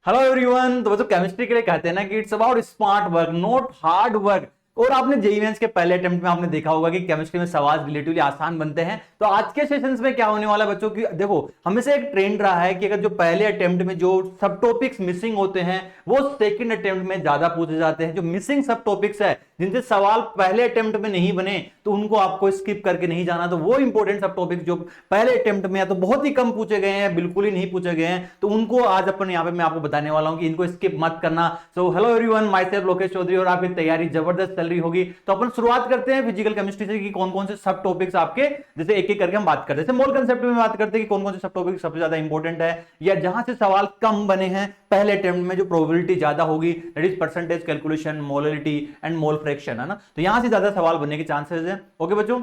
Hello everyone. तो बच्चों chemistry के लिए कहते हैं ना कि it's about smart work not hard work. और आपने जेईई मेंस के पहले अटेम्प्ट में आपने देखा होगा कि केमिस्ट्री में सवाल रिलेटिवली आसान बनते हैं। तो आज के सेशंस में क्या होने वाला है बच्चों की, देखो हमेशा एक ट्रेंड रहा है कि अगर जो पहले अटेम्प्ट में जो सब टॉपिक्स मिसिंग होते हैं वो सेकंड अटेम्प्ट में ज्यादा पूछे जाते हैं। जो मिसिंग सब टॉपिक्स है जिनसे सवाल पहले अटेम्प्ट में नहीं बने तो उनको आपको स्किप करके नहीं जाना। तो वो इंपॉर्टेंट सब टॉपिक जो पहले अटेम्प्ट में या तो बहुत ही कम पूछे गए हैं, बिल्कुल ही नहीं पूछे गए हैं, तो उनको आज अपन यहाँ पे मैं आपको बताने वाला हूं कि इनको स्किप मत करना। So hello everyone, myself Lokesh Chaudhary और आपकी तैयारी जबरदस्त चल रही होगी। तो अपन शुरुआत करते हैं फिजिकल केमिस्ट्री से कि कौन कौन से सब टॉपिक्स आपके, जैसे एक एक करके हम बात करते हैं। जैसे मोल कंसेप्ट में बात करते हैं कि कौन कौन से सब टॉपिक सबसे ज्यादा इंपॉर्टेंट है या जहां से सवाल कम बने हैं पहले अटेम्प्ट में, जो प्रोबेबिलिटी ज्यादा होगी, that is percentage calculation, molarity and mole fraction, है ना। तो यहां से ज्यादा सवाल बनने के चांसेस है। ओके बच्चों,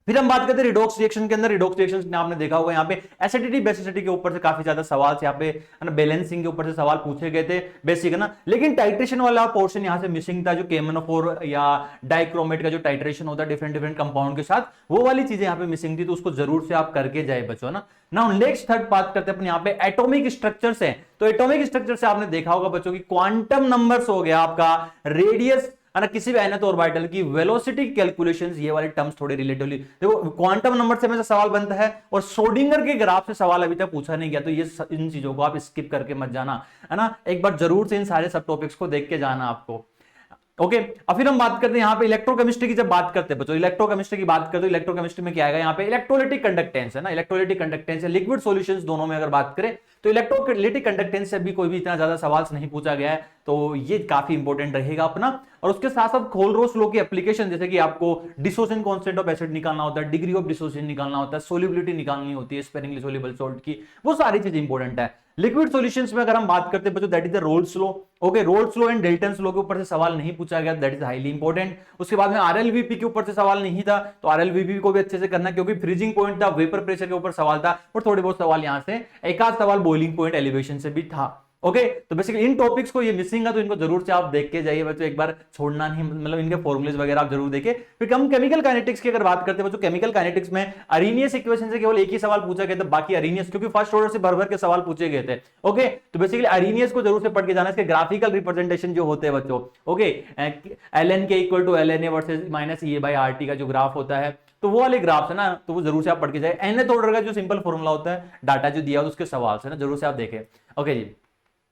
फिर हम बात करते हैं रिडॉक्स रिएक्शन के अंदर। रिडॉक्स रिएक्शन में आपने देखा होगा यहाँ पे एसिडिटी बेसिसिटी के ऊपर से काफी ज्यादा सवाल यहाँ पे, है ना, बैलेंसिंग के ऊपर से सवाल पूछे गए थे बेसिक, है ना। लेकिन टाइट्रेशन वाला पोर्शन यहाँ से मिसिंग था, जो KMnO4 या डाइक्रोमेट का जो टाइट्रेशन होता है डिफरेंट डिफरेंट कंपाउंड के साथ, वो वाली चीजें यहाँ पे मिसिंग थी, तो उसको जरूर से आप करके जाए बच्चों, है ना। नाउ नेक्स्ट थर्ड बात करते हैं अपन यहाँ पे एटॉमिक स्ट्रक्चर से। तो एटॉमिक स्ट्रक्चर से आपने देखा होगा बच्चों की क्वांटम नंबर्स हो गया आपका, रेडियस, है ना, किसी भी nth ऑर्बिटल की वेलोसिटी कैलकुलेशंस, ये वाले टर्म्स थोड़े रिलेटिवली देखो। क्वांटम नंबर से हमेशा सवाल बनता है और श्रोडिंगर के ग्राफ से सवाल अभी तक पूछा नहीं गया, तो ये इन चीजों को आप स्किप करके मत जाना, है ना। एक बार जरूर से इन सारे सब टॉपिक्स को देख के जाना आपको। ओके अब फिर हम बात करते हैं यहाँ पे इलेक्ट्रोकेमिस्ट्री की। जब बात करते हैं बच्चों इलेक्ट्रोकेमिस्ट्री की बात करते हैं, इलेक्ट्रोकेमिस्ट्री में क्या आएगा यहाँ पे, इलेक्ट्रोलाइटिक कंडक्टेंस, है ना। इलेक्ट्रोलाइटिक कंडक्टेंस लिक्विड सॉल्यूशंस दोनों में अगर बात करें तो इलेक्ट्रोलाइटिक कंडक्टेंस से भी कोई भी इतना ज्यादा सवाल नहीं पूछा गया है, तो ये काफी इंपॉर्टेंट रहेगा अपना। और उसके साथ साथ खोलरोस लॉ की एप्लीकेशन, जैसे कि आपको डिसोसिएशन कांस्टेंट ऑफ एसिड निकालना होता है, डिग्री ऑफ डिसोसिएशन निकालना होता है, सोल्युबिलिटी निकालनी होती है स्पेरिंगली सोल्यूबल सॉल्ट की, वो सारी चीज इंपॉर्टेंट है। लिक्विड सॉल्यूशंस में अगर हम बात करते हैं बच्चों, that is the roles law. Okay, roles law and Dalton's law के ऊपर से सवाल नहीं पूछा गया, दैट इज हाईली इंपॉर्टेंट। उसके बाद में आरएलवीपी के ऊपर से सवाल नहीं था, तो आरएलवीपी को भी अच्छे से करना, क्योंकि फ्रीजिंग पॉइंट था, वेपर प्रेशर के ऊपर सवाल था, और थोड़े बहुत सवाल यहां से, एक आध सवाल बॉइलिंग पॉइंट एलिवेशन से भी था। ओके तो बेसिकली इन टॉपिक्स को ये मिसिंग है, तो इनको जरूर से आप देख के जाइए बच्चों, एक बार छोड़ना नहीं, मतलब इनके फॉर्मुलेज वगैरह आप जरूर देखें। फिर हम केमिकल काइनेटिक्स की अगर बात करते हैं बच्चों, केमिकल काइनेटिक्स में अरीनियस इक्वेशन से केवल एक ही सवाल पूछा गया था, बाकी अरीनियस क्योंकि फर्स्ट ऑर्डर से भर भर के सवाल पूछे गए थे। ओके तो बेसिकली अरीनियस को जरूर से पढ़ के जाना, इसके ग्राफिकल रिप्रेजेंटेशन जो होते हैं बच्चों। Okay ln K equal to lna versus minus E/RT का जो ग्राफ होता है, तो वो वाले ग्राफ है ना, तो वो जरूर से आप पढ़ के जाए। nth ऑर्डर का जो सिंपल फॉर्मूला होता है, डाटा जो दिया उसके सवाल से ना जरूर से आप देखें। ओके जी,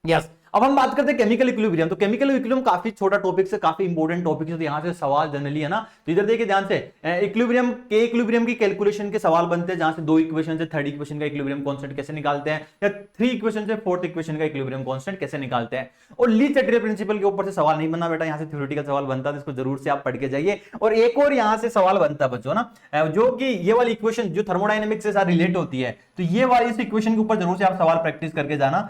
यस। अब हम बात करते हैं केमिकल इक्विलिब्रियम। तो केमिकल इक्विलिब्रियम काफी छोटा टॉपिक से काफी इंपॉर्टेंट टॉपिक है, तो यहां से सवाल जनरली, है ना। तो इधर देखिए ध्यान से, इक्विलिब्रियम के इक्विलिब्रियम की कैलकुलेशन के सवाल बनते हैं, जहां से दो इक्वेशन से थर्ड इक्वेशन का इक्विलिब्रियम कांस्टेंट कैसे निकालते हैं, या थ्री इक्वेशन से फोर्थ इक्वेशन का इक्विलिब्रियम कांस्टेंट कैसे निकालते हैं। और ली चैटरियर प्रिंसिपल के ऊपर से सवाल नहीं बनना बेटा, यहां से थ्योरेटिकल सवाल बनता है, इसको जरूर से आप पढ़ के जाइए। और एक और यहां से सवाल बनता है बच्चों ना, जो कि ये वाली इक्वेशन जो थर्मोडायनेमिक्स से रिलेट होती है, तो ये वाली इस इक्वेशन के ऊपर जरूर से आप सवाल प्रैक्टिस करके जाना।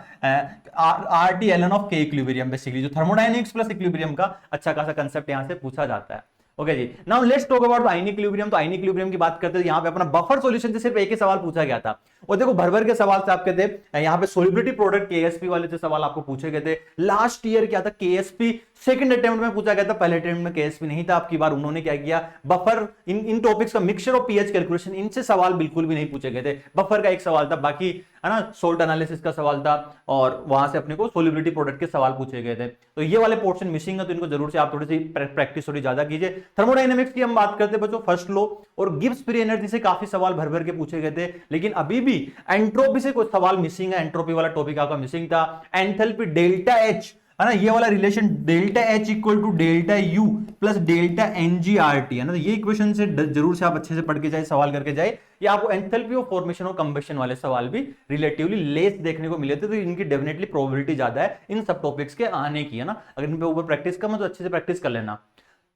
RT ln of K equilibrium, basically जो थर्मोडायनेमिक्स प्लस इक्विलिब्रियम का अच्छा खासा कंसेप्ट यहां से पूछा जाता है। ओके जी, now let's talk about ion equilibrium. तो आयन इक्विलिब्रियम की बात करते हैं, यहां पे अपना बफर सॉल्यूशन से सिर्फ एक ही सवाल पूछा गया था, और देखो भर भर के सवाल से आपके थे। यहाँ पे सोलिबिलिटी प्रोडक्ट KSP वाले से सवाल आपको पूछे गए थे। लास्ट ईयर क्या था, KSP सेकंड अटेम्प्ट में पूछा गया था, पहले अटेम्प्ट में KSP नहीं था। आपकी बार उन्होंने क्या किया, बफर, इन टॉपिक्स का मिक्सचर ऑफ पीएच कैलकुलेशन, इनसे सवाल बिल्कुल भी नहीं पूछे गए थे। बफर का एक सवाल था, बाकी, है ना, सोल्ट एनालिसिस का सवाल था, और वहां से अपने को सोलिबिलिटी प्रोडक्ट के सवाल पूछे गए थे। तो ये वाले पोर्शन मिसिंग है, तो इनको जरूर से आप थोड़ी सी प्रैक्टिस थोड़ी ज्यादा कीजिए। थर्मोडायनेमिक्स की हम बात करते हैं बच्चों, फर्स्ट लॉ और गिब्स फ्री एनर्जी से काफी सवाल भर भर के पूछे गए थे, लेकिन अभी भी एंट्रोपी से कुछ सवाल मिसिंग है। एंट्रोपी वाला टॉपिक आपका मिसिंग था। एंथैल्पी डेल्टा H, है ना, ये वाला relation delta H equal to delta U plus delta NgRT, है ना, तो ये इक्वेशन से जरूर से आप अच्छे से पढ़ के जाए, सवाल करके जाए। ये आपको एंथैल्पी ऑफ फॉर्मेशन और कंबशन वाले सवाल भी रिलेटिवली लेस देखने को मिले थे, तो इनकी डेफिनेटली प्रोबेबिलिटी ज्यादा है इन सब टॉपिक्स के आने की, है ना। अगर इन पे ऊपर प्रैक्टिस करना तो अच्छे से प्रैक्टिस कर लेना।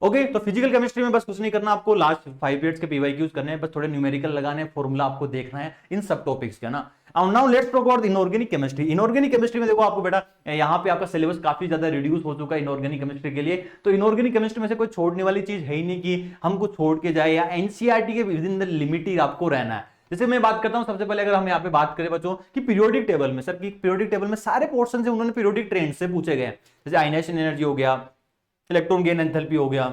ओके तो फिजिकल केमिस्ट्री में बस कुछ नहीं करना, आपको लास्ट 5 पीरियड्स के PYQs करने हैं, बस थोड़े न्यूमेरिकल लगाने, फॉर्मूला आपको देखना है इन सब टॉपिक्स का ना। Now let's talk about inorganic chemistry. Inorganic chemistry में देखो आपको बेटा, यहाँ पे आपका सिलेबस काफी ज्यादा रिड्यूस हो चुका है इनऑर्गेनिक केमिस्ट्री के लिए। तो इनऑर्गेनिक केमिस्ट्री में से कोई छोड़ने वाली चीज है ही नहीं कि हमको छोड़ के जाए, या NCERT के विद इन द लिमिट ही आपको रहना है। जैसे मैं बात करता हूं, सबसे पहले अगर हम यहाँ पे बात करें बच्चों कि पीरियोडिक टेबल में, सर की पीरियोडिक टेबल में सारे पोर्शन से उन्होंने पीरियोडिक ट्रेंड से पूछे गए, जैसे आयनाइजेशन एनर्जी हो गया, इलेक्ट्रॉन गेन एंथैल्पी हो गया,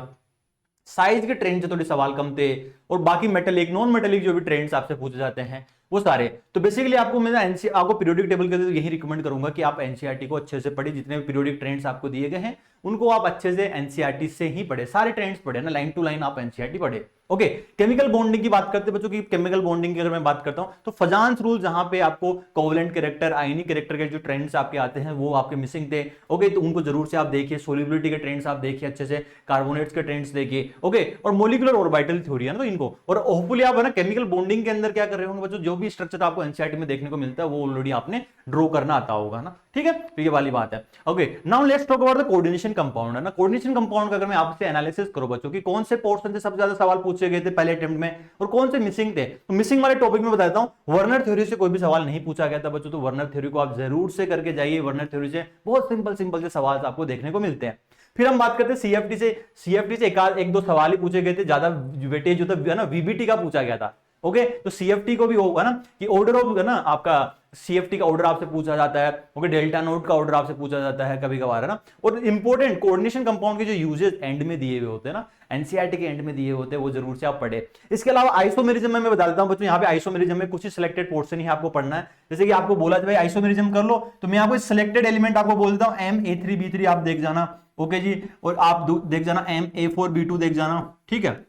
साइज के ट्रेंड से थोड़े सवाल कम थे, और बाकी मेटेलिक नॉन मेटेलिक जो भी ट्रेंड्स आपसे पूछे जाते हैं वो सारे। तो बेसिकली आपको मैं आपको पीरियोडिक टेबल के लिए तो यही रिकमेंड करूंगा कि आप एनसीईआरटी को अच्छे से पढ़िए, जितने भी पीरियोडिक ट्रेंड्स आपको दिए गए हैं उनको आप अच्छे से एनसीईआरटी से ही पढ़े, सारे ट्रेंड्स पढ़े ना, लाइन टू लाइन आप एनसीईआरटी पढ़े। ओके, केमिकल बॉन्डिंग की बात करते हैं बच्चों की। केमिकल बॉन्डिंग की अगर मैं बात करता हूं तो फजान्स रूल, जहां पे आपको कोवेलेंट कैरेक्टर, आयनिक कैरेक्टर के जो ट्रेंड्स आपके आते हैं वो आपके मिसिंग थे। ओके, तो उनको जरूर से आप देखिए। सोल्युबिलिटी के ट्रेंड्स आप देखिए अच्छे से, कार्बोनेट्स के ट्रेंड्स देखिए। ओके, और मोलिकुलर ऑर्बिटल थ्योरी है ना, तो इनको, और होपफुली आप है ना केमिकल बॉन्डिंग के अंदर क्या कर रहे होंगे बच्चों, जो भी स्ट्रक्चर आपको एनसीईआरटी में देखने को मिलता है वो ऑलरेडी आपने ड्रॉ करना आता होगा ना, ठीक है। तो ये वाली बात है। Okay, now let's talk about the coordination compound, है ना। कोऑर्डिनेशन कंपाउंड का अगर मैं आपसे एनालिसिस करूं बच्चों की, कौन से पोर्शन से सबसे ज्यादा सवाल पूछे गए थे पहले अटेम्प्ट में और कौन से मिसिंग थे, तो मिसिंग वाले टॉपिक में बताता हूं। वर्नर थ्योरी से कोई भी सवाल नहीं पूछा गया था बच्चों, तो वर्नर थ्योरी को आप जरूर से करके जाइए। वर्नर थ्योरी से बहुत सिंपल सिंपल से सवाल आपको देखने को मिलते हैं। फिर हम बात करते हैं सीएफटी से। सीएफटी से एक दो सवाल ही पूछे गए थे, ज्यादा वेटेज जो था ना वीबीटी का पूछा गया था। ओके, तो सीएफटी को भी होगा ना कि ऑर्डर ऑफ, है ना, आपका सीएफटी का ऑर्डर आपसे पूछा जाता है। ओके, डेल्टा नोट का ऑर्डर आपसे पूछा जाता है कभी कभार, है ना। और इंपॉर्टेंट कोऑर्डिनेशन कंपाउंड के जो यूजेस एंड में दिए हुए होते हैं ना, एनसीईआरटी के एंड में दिए होते हैं, वो जरूर से आप पढ़े। इसके अलावा आइसोमेरिज्म में मैं बता देता हूं बच्चों, यहाँ पे आइसोमेरिज्म में कुछ ही सिलेक्टेड पोर्शन ही आपको पढ़ना है। जैसे कि आपको बोला था भाई आइसोमेरिज्म कर लो, तो मैं आपको सिलेक्टेड एलिमेंट आपको बोलता हूं, MA3B3 आप देख जाना। ओके जी, और आप देख जाना MA4B2 देख जाना, ठीक है।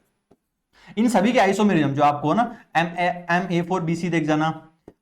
इन सभी के आइसोमेरिज्म जो आपको ना MA4BC देख जाना।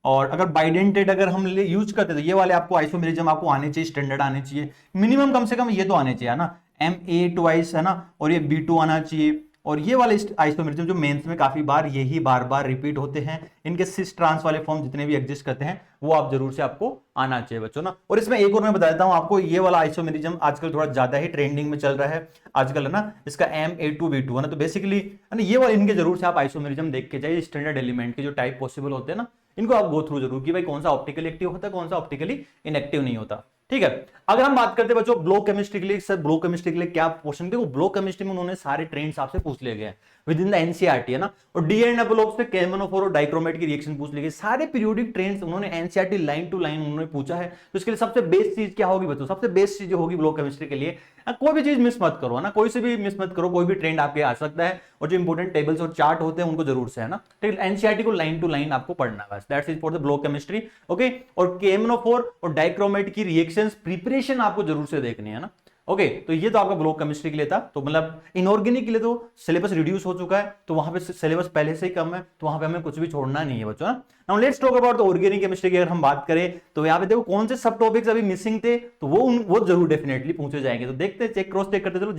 और अगर बाइडेंटेड अगर हम यूज करते तो ये वाले आपको आइसोमेरिज्म आपको आने चाहिए, स्टैंडर्ड आने चाहिए मिनिमम, कम से कम ये तो आने चाहिए ना, MA ट्वाइस, है ना, और ये B2 आना चाहिए। और ये वाले आइसोमेरिज्म जो मेंस में काफी बार यही बार बार रिपीट होते हैं, इनके सिस ट्रांस वाले फॉर्म जितने भी एग्जिस्ट करते हैं वो आप जरूर से आपको आना चाहिए बच्चों ना। और इसमें एक और मैं बता देता हूं आपको, ये वाला आइसोमेरिज्म आजकल थोड़ा ज्यादा ही ट्रेंडिंग में चल रहा है आजकल, है ना, इसका MA2B2 है ना। तो बेसिकली है ना, ये वाले इनके जरूर से आप आइसोमेरिज्म देख के जाइए। स्टैंडर्ड एलिमेंट के जो टाइप पॉसिबल होते हैं ना, इनको आप गो थ्रू जरूर कि भाई कौन सा ऑप्टिकली एक्टिव होता है, कौन सा ऑप्टिकली इनएक्टिव नहीं होता, ठीक है। अगर हम बात करते हैं बच्चों ब्लो केमिस्ट्री के लिए, सर ब्लो केमिस्ट्री के लिए क्या पोर्शन, देखो ब्लो केमिस्ट्री में उन्होंने सारे ट्रेंड्स आपसे पूछ लिए गए विद इन द एनसीईआरटी, है ना। और डी एंड एपोलॉग से केमनोफोर और डाइक्रोमेट की रिएक्शन पूछ ली गई। सारे पीरियोडिक ट्रेंड्स उन्होंने एनसीईआरटी लाइन टू लाइन उन्होंने पूछा है। तो इसके लिए सबसे बेस्ट चीज क्या होगी बच्चों, सबसे बेस्ट चीज जो होगी ब्लो केमिस्ट्री के लिए, कोई भी चीज मिस मत करो, है ना, कोई से भी मिस मत करो, कोई भी ट्रेंड आपके आ सकता है। और जो इंपोर्टेंट टेबल्स और चार्ट होते हैं उनको जरूर से, है ना, ठीक है, एनसीईआरटी को लाइन टू लाइन आपको पढ़ना है बस, that's it for the blow chemistry. Okay, और केमनोफोर और डाइक्रोमेट की रिएक्शंस प्रिपरेशन आपको जरूर से देखनी है ना। ओके, तो ये तो आपका ब्लॉक केमिस्ट्री के लिए था। तो मतलब इनऑर्गेनिक के लिए तो सिलेबस रिड्यूस हो चुका है, तो वहां पे सिलेबस पहले से ही कम है, तो वहां पे हमें कुछ भी छोड़ना नहीं है बच्चों ना। Now let's talk about the organic chemistry की अगर हम बात करें तो यहाँ पे देखो कौन से सब टॉपिक्स अभी मिसिंग थे, तो वो जरूर डेफिनेटली पूछे जाएंगे। तो देखते हैं, चेक क्रॉस चेक करते चलो।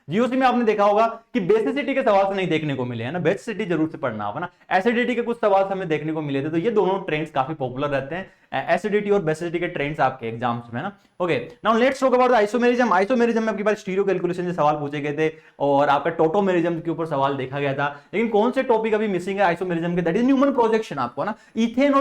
जीओसी में आपने देखा होगा कि बेसिसिटी के सवाल से नहीं देखने को मिले, है ना, बेसिसिटी जरूर से पढ़ना होगा ना। एसिडिटी के कुछ सवाल हमें देखने को मिले थे, तो ये दोनों ट्रेंड्स काफी पॉपुलर रहते हैं, एसिडिटी और बेसिसिटी के ट्रेंड्स आपके एग्जाम्स में ना। Okay, now let's talk about the isomerism. Isomerism में आपके पास स्टीरियो कैलकुलेशन से सवाल पूछे गए थे और आपका टोटोमेरिज्म के ऊपर सवाल देखा गया था। लेकिन कौन से टॉपिक अभी मिसिंग है आइसोमेरिज्म के, दैट इज न्यूमन प्रोजेक्शन आपको ना। इथेन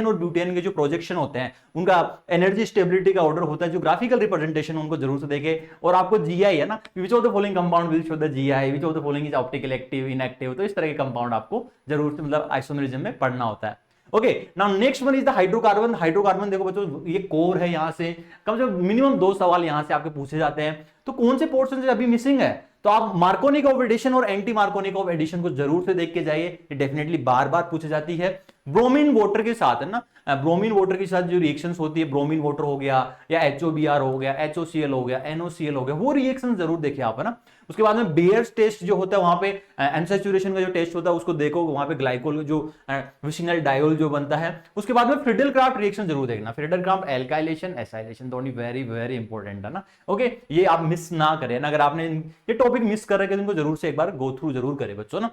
और ब्यूटेन के जो प्रोजेक्शन होते हैं उनका एनर्जी स्टेबिलिटी का ऑर्डर होता है, जो ग्राफिकल रिप्रेजेंटेशन उनको जरूर से देखे। और आपको जीआई है ना, which of the following compound will show the GI, which of the following is optical active, inactive, तो इस तरह के कंपाउंड आपको जरूर से मतलब आइसोमेरिज्म में पढ़ना होता है। Okay, now next one is the hydrocarbon. Hydrocarbon देखो बच्चों, ये कोर है, यहां से कम से कम मिनिमम 2 सवाल यहां से आपके पूछे जाते हैं। तो कौन से पोर्शन से अभी मिसिंग है, तो आप मार्कोनिक ऑफ एडिशन और एंटी मार्कोनिक ऑफ एडिशन को जरूर से देख के जाइए, ये डेफिनेटली बार बार पूछी जाती है। ब्रोमीन वाटर के साथ, है ना, ब्रोमीन वाटर के साथ जो रिएक्शंस होती है, ब्रोमीन वाटर हो गया या HOBr हो गया, HOCl हो गया, NOCl हो गया, वो रिएक्शन जरूर देखिए आप, है ना। उसके बाद में बेयर्स टेस्ट जो होता है, वहां पे अनसैचुरेशन का जो टेस्ट होता है उसको देखो, वहां पे ग्लाइकोल जो विसिनल डायोल जो बनता है। उसके बाद में फ्रिडल-क्राफ्ट रिएक्शन जरूर देखना, फ्रिडल-क्राफ्ट एल्काइलेशन एसाइलेशन, दोनों वेरी वेरी इंपॉर्टेंट है ना। ओके, ये आप मिस ना करें ना, अगर आपने ये टॉपिक मिस कर रहे हैं तो इनको जरूर से एक बार गो थ्रू जरूर करें बच्चों ना।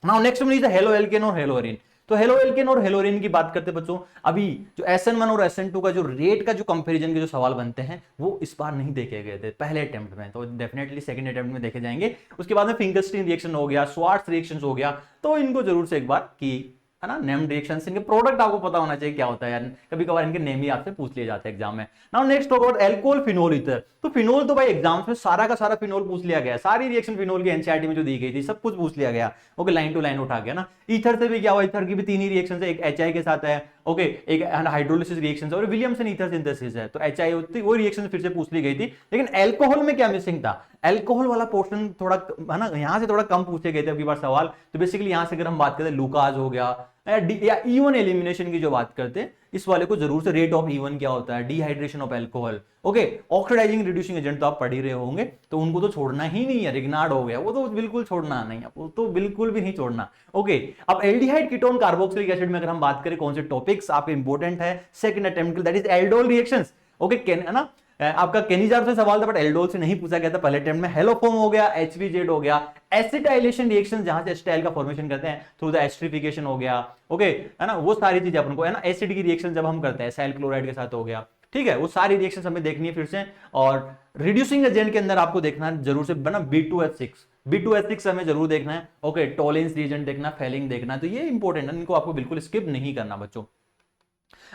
Now next one is halo alkane और हेलोरीन। तो हेलो एल्केन और हेलोरीन की बात करते बच्चों, अभी जो SN1 और SN2 का जो रेट का जो कंपैरिजन के जो सवाल बनते हैं वो इस बार नहीं देखे गए थे पहले अटेम्प्ट में, तो डेफिनेटली सेकंड अटेम्प्ट में देखे जाएंगे। उसके बाद में फिंगरस्टीन रिएक्शन हो गया, स्वार्ट्स रिएक्शन हो गया, तो इनको जरूर से एक बार की, है ना, नेम रिएक्शंस, इनके प्रोडक्ट आपको पता होना चाहिए क्या होता है यार, कभी कभार इनके नेम ही आपसे पूछ लिए जाते हैं एग्जाम में। Now next talk about alcohol phenol ether. तो फिनोल तो भाई एग्जाम्स में सारा का सारा फिनोल पूछ लिया गया, सारी रिएक्शन फिनोल की एनसीईआरटी में जो दी गई थी सब कुछ पूछ लिया गया। ओके, लाइन टू लाइन उठा गया ना। ईथर से भी क्या हुआ, ईथर की भी 3 ही रिएक्शन है, एक HI के साथ है, ओके, एक हाइड्रोलिसिस रिएक्शन और विलियमसन ईथर सिंथेसिस है, तो HI होती वो रिएक्शन फिर से पूछ ली गई थी। लेकिन अल्कोहल में क्या मिसिंग था, अल्कोहल वाला पोर्शन थोड़ा, है ना, यहां से थोड़ा कम पूछे गए थे अगली बार सवाल। तो बेसिकली यहां से अगर हम बात करें, लुकाज हो गया, या इवन एलिमिनेशन की जो बात करते हैं, इस वाले को जरूर से रेट ऑफ इवन क्या होता है, dehydration of alcohol, okay, oxidising reducing agent तो आप पढ़ ही रहे होंगे, तो उनको तो छोड़ना ही नहीं है, रिग्नार्ड हो गया वो तो बिल्कुल छोड़ना नहीं है, वो तो बिल्कुल भी नहीं छोड़ना, ओके। अब एल्डिहाइड कीटोन कार्बोक्सिलिक एसिड में अगर हम बात करें कौन से टॉपिक्स आपके इंपॉर्टेंट है second attempt, that is aldol reactions, okay, है ना, आपका केनिजार से सवाल था बट एल्डोल से नहीं पूछा गया था पहले अटेम्प्ट में। हेलोफोम हो गया, एचवीजेड हो गया, एसिटाइलेशन रिएक्शन जहां से एसिटाइल का फॉर्मेशन करते हैं थ्रू द एस्ट्रिफिकेशन हो गया, ओके, है ना, वो सारी चीजें अपन को, है ना, एसिड की रिएक्शन जब हम करते हैं एसाइल क्लोराइड के साथ हो गया, ठीक है, वो सारी रिएक्शन हमें देखनी है फिर से। और रिड्यूसिंग एजेंट के अंदर आपको देखना है जरूर से बना B2H6 हमें जरूर देखना है, ओके, टॉलेंस रिएजेंट देखना, फेलिंग देखना, तो ये इंपॉर्टेंट है, इनको आपको बिल्कुल स्किप नहीं करना बच्चों।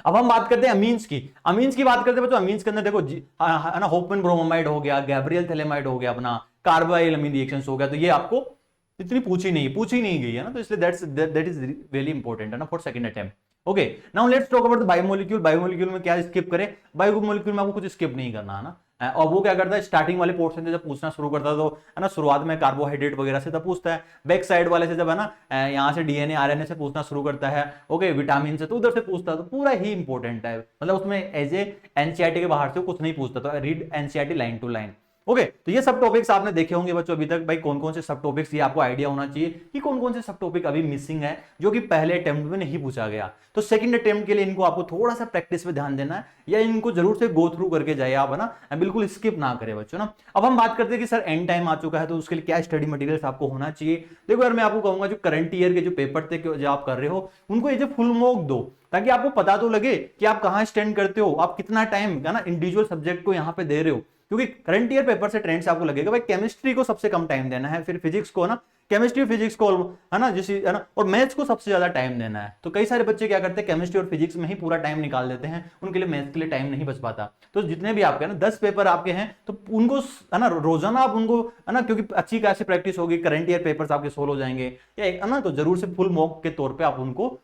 अब हम बात करते हैं अमीन्स की बात करते हैं बच्चों। अमीन्स के अंदर देखो है ना, होपमैन ब्रोमाइड हो गया, गैब्रियल थैलेमाइड हो गया, अपना कार्बाइल अमीन रिएक्शंस हो गया, तो ये आपको इतनी पूछी नहीं गई है ना, तो इसलिए दैट इज वेरी इंपॉर्टेंट है ना for second attempt, okay. Now let's talk about the biomolecule में क्या स्किप करें, बायोमोलिक्यूल में आपको कुछ स्किप नहीं करना है ना, और वो क्या करता है स्टार्टिंग वाले पोर्शन से जब पूछना शुरू करता है तो, है ना, शुरुआत में कार्बोहाइड्रेट वगैरह से तब पूछता है, बैक साइड वाले से जब, है ना, यहाँ से डीएनए आरएनए से पूछना शुरू करता है, ओके, विटामिन से तो उधर से पूछता है, तो पूरा ही इंपॉर्टेंट है, मतलब उसमें एज ए एनसीईआरटी के बाहर से कुछ नहीं पूछता, तो read NCERT line to line, okay. तो ये सब टॉपिक्स आपने देखे होंगे बच्चों अभी तक, भाई कौन कौन से सब टॉपिक्स, ये आपको आइडिया होना चाहिए कि कौन कौन से सब टॉपिक अभी मिसिंग है जो कि पहले अटेम्प्ट में नहीं पूछा गया, तो सेकंड अटेम्प्ट के लिए इनको आपको थोड़ा सा प्रैक्टिस पे ध्यान देना है, या इनको जरूर से गो थ्रू करके जाए आप, है ना, बिल्कुल स्किप ना करें बच्चों ना। अब हम बात करते हैं कि सर एंड टाइम आ चुका है, तो उसके लिए क्या स्टडी मटेरियल्स आपको होना चाहिए। देखो यार, मैं आपको कहूंगा जो करंट ईयर के जो पेपर थे जो आप कर रहे हो उनको ये फुल मॉक दो, ताकि आपको पता तो लगे कि आप कहां स्टैंड करते हो, आप कितना टाइम, है ना, इंडिविजुअल सब्जेक्ट को यहाँ पे दे रहे हो, क्योंकि करंट ईयर पेपर से ट्रेंड से आपको लगेगा भाई केमिस्ट्री को सबसे कम टाइम देना है, फिर फिजिक्स को, ना, केमिस्ट्री फिजिक्स को, है ना, जिस, है ना, और मैथ्स को सबसे ज्यादा टाइम देना है। तो कई सारे बच्चे क्या करते हैं केमिस्ट्री और फिजिक्स में ही पूरा टाइम निकाल देते हैं, उनके लिए मैथ्स के लिए टाइम नहीं बच पाता। तो जितने भी आपके, ना, 10 पेपर आपके हैं, तो उनको, है ना, रोजाना आप उनको, है ना, क्योंकि अच्छी खासी प्रैक्टिस होगी, करंट ईयर पेपर्स आपके सोल्व हो जाएंगे, या, है ना, तो जरूर से फुल मॉक के तौर पर आप उनको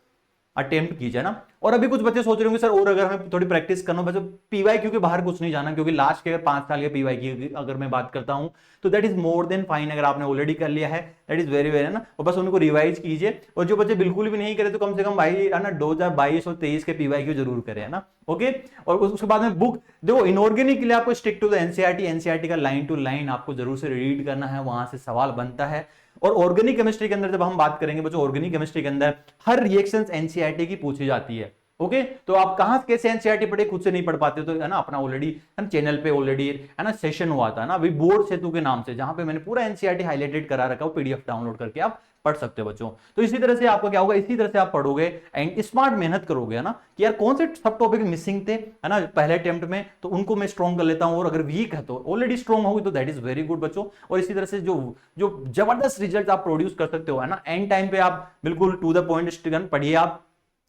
अटेम्प्ट कीजिए ना। और अभी कुछ बच्चे सोच रहे होंगे सर और अगर हमें थोड़ी प्रैक्टिस करना हो, बच्चों पीवाईक्यू के बाहर कुछ नहीं जाना, क्योंकि लास्ट के अगर 5 साल के पीवाईक्यू की अगर मैं बात करता हूं तो that is more than fine, अगर आपने ऑलरेडी कर लिया है दैट इज वेरी वेरी, है ना, और बस उनको रिवाइज कीजिए। और जो बच्चे बिल्कुल भी नहीं करे तो कम से कम भाई, है ना, 2022 और 23 के पीवाईक्यू जरूर करें, है ना, ओके। और उसके बाद में बुक देखो, इनऑर्गेनिक के लिए आपको स्टिक टू द एनसीईआरटी का लाइन टू लाइन आपको जरूर से रीड करना है, वहां से सवाल बनता है। और ऑर्गेनिक केमिस्ट्री के अंदर जब हम बात करेंगे बच्चों, ऑर्गेनिक केमिस्ट्री के अंदर हर रिएक्शंस एनसीईआरटी की पूछी जाती है, ओके। तो आप कहां कैसे एनसीईआरटी पढ़े, खुद से नहीं पढ़ पाते, तो, है ना, अपना ऑलरेडी चैनल पे ऑलरेडी, है ना, सेशन हुआ था ना अभी बोर्ड सेतु के नाम से, जहां पे मैंने पूरा एनसीईआरटी हाईलाइटेड करा रखा है, पीडीएफ डाउनलोड करके आप पढ़ सकते हो बच्चों। तो इसी तरह से आपका क्या होगा, इसी तरह से आप पढ़ोगे एंड स्मार्ट मेहनत करोगे, है ना, कि यार कौन से सब टॉपिक मिसिंग थे, है ना, पहले अटेम्प्ट में, तो उनको मैं स्ट्रॉन्ग कर लेता हूं, और अगर वीक है तो ऑलरेडी स्ट्रॉन्ग होगी, तो दैट इज वेरी गुड बच्चों। और इसी तरह से जो जो जबरदस्त रिजल्ट आप प्रोड्यूस कर सकते हो, है ना, एंड टाइम पे आप बिल्कुल टू द पॉइंट पढ़िए आप।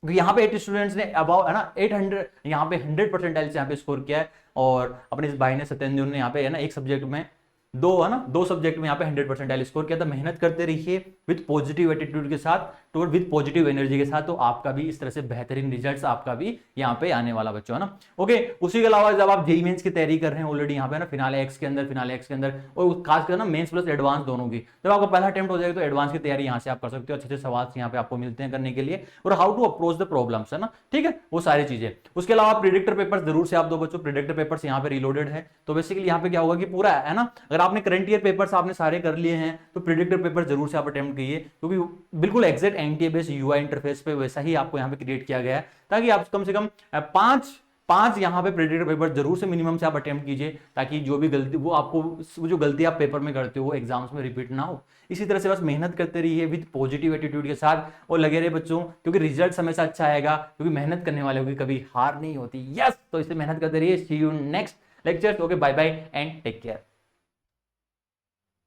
यहाँ पे 8 स्टूडेंट्स ने अबाउट, है ना, 800 यहाँ पे 100 परसेंटाइल से यहाँ पे स्कोर किया है, और अपने इस भाई ने सत्येंद्र ने यहाँ पे, है ना, एक सब्जेक्ट में है ना, 2 सब्जेक्ट में यहाँ पे 100 परसेंटाइल स्कोर किया था। मेहनत करते रहिए विद पॉजिटिव एटीट्यूड के साथ, तो विद पॉजिटिव एनर्जी के साथ, तो आपका भी इस तरह से बेहतरीन रिजल्ट्स आपका भी यहाँ पे आने वाला बच्चों, है ना, ओके। उसी के अलावा जब आप जेईई मेंस की तैयारी कर रहे हैं ऑलरेडी यहाँ पे, ना, फिनाले एक्स के अंदर, और खासकर ना मेंस प्लस एडवांस दोनों की, जब आपका पहला अटेम्प्ट हो जाएगा तो एडवांस की तैयारी यहाँ से आप कर सकते हो, अच्छे सवाल यहाँ पे आपको मिलते हैं करने के लिए, और how to approach the problems, है ना, ठीक है, वो सारी चीजें। उसके अलावा प्रेडिक्टर पेपर्स जरूर से आप दो बच्चों, प्रेडिक्टर पेपर्स यहाँ पे रिलोडेड है, तो बेसिकली यहाँ पे क्या होगा कि पूरा, है ना, अगर आपने करंट ईयर पेपर्स आपने सारे कर लिए हैं तो प्रेडिक्टर पेपर जरूर से आप अटेम्प्ट कीजिए, क्योंकि बिल्कुल exact NTA based UI interface पे वैसा ही आपको यहाँ पे क्रिएट किया गया है, ताकि आप कम से कम 5 यहाँ पे प्रेडिक्टर पेपर जरूर से मिनिमम से आप अटेम्प्ट कीजिए, ताकि जो भी गलती वो आपको, वो जो गलती आप पेपर में करते हो वो एग्जाम्स में रिपीट ना हो। इसी तरह से बस मेहनत करते रहिए विद पॉजिटिव एटीट्यूड के साथ, और लगे रहे बच्चों, क्योंकि रिजल्ट हमेशा अच्छा आएगा, क्योंकि मेहनत करने वालों की कभी हार नहीं होती। यस, तो इससे मेहनत करते रहिए। See you next lecture, okay, bye bye and take care.